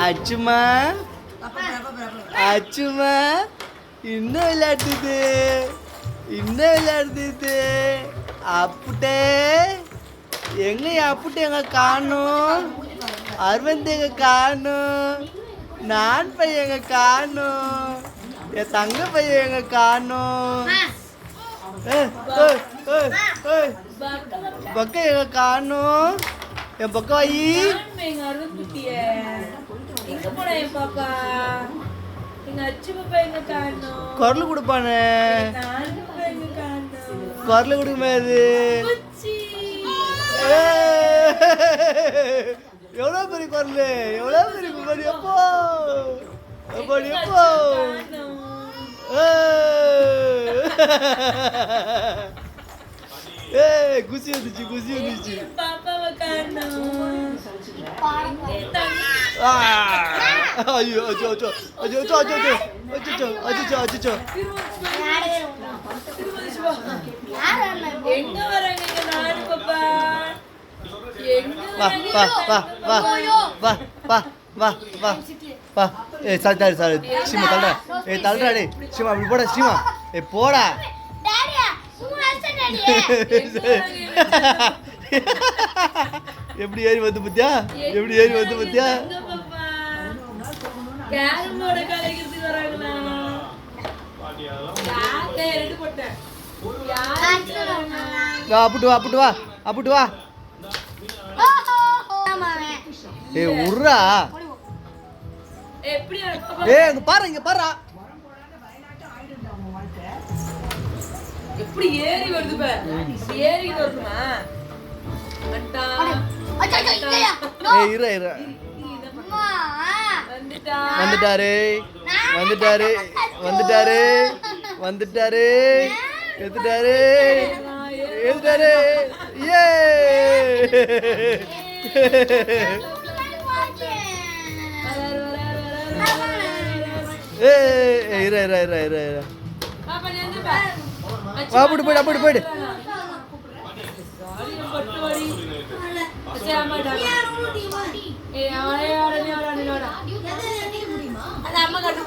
அச்சுமா அச்சுமா இன்னும் விளையாடுது இன்னும் விளையாடுது. அப்புட்டே எங்க அப்புட்டு எங்க காணும், அரவிந்த் எங்க காணும், நான் பையன் எங்க காணும், என் தங்க பையன் எங்க காணும், பக்க எங்க காணும், என் பக்க வாயி குரல் கொடுப்பானே, குரல் கொடுக்குமாது. எவ்வளோ பெரிய குரல், எவ்வளோ பெரிய குரல். எப்போ எப்படி எப்போ குசி வந்துச்சு குசி வந்துச்சு. ஐயோ அச்சோ அச்சோ அச்சோ அச்சோ அச்சோ அச்சோ அச்சோ அச்சோ. வா வா வா வா வா வா வா வா வா. ஏ சாரி சாரி சாரி சீமா தள்ளுறா. ஏ தள்ளுறா டே சீமா அப்படி போடா சீமா. ஏ போடா. எப்படி ஏறி வந்து பத்தியா, எப்படி ஏறி வந்து பத்தியா. அப்புட்டு வா அப்புட்டு வா அப்புட்டு வா. ஏ உர்ரா. ஏ இங்க பாரு இங்க பாரு. எப்படி ஏறி வருது பா, ஏறி வருதுமா அட்டா ஏ இரு இரு. வந்துட்டாரு வந்துட்டாரு வந்துட்டாரு வந்துட்டாரு எடுத்துட்டாரு எடுத்தாரு. ஏ ஏ இரு இரு இரு இரு இரு. அப்படி போயிடு அப்படி போயிடு. அம்மா கட்டு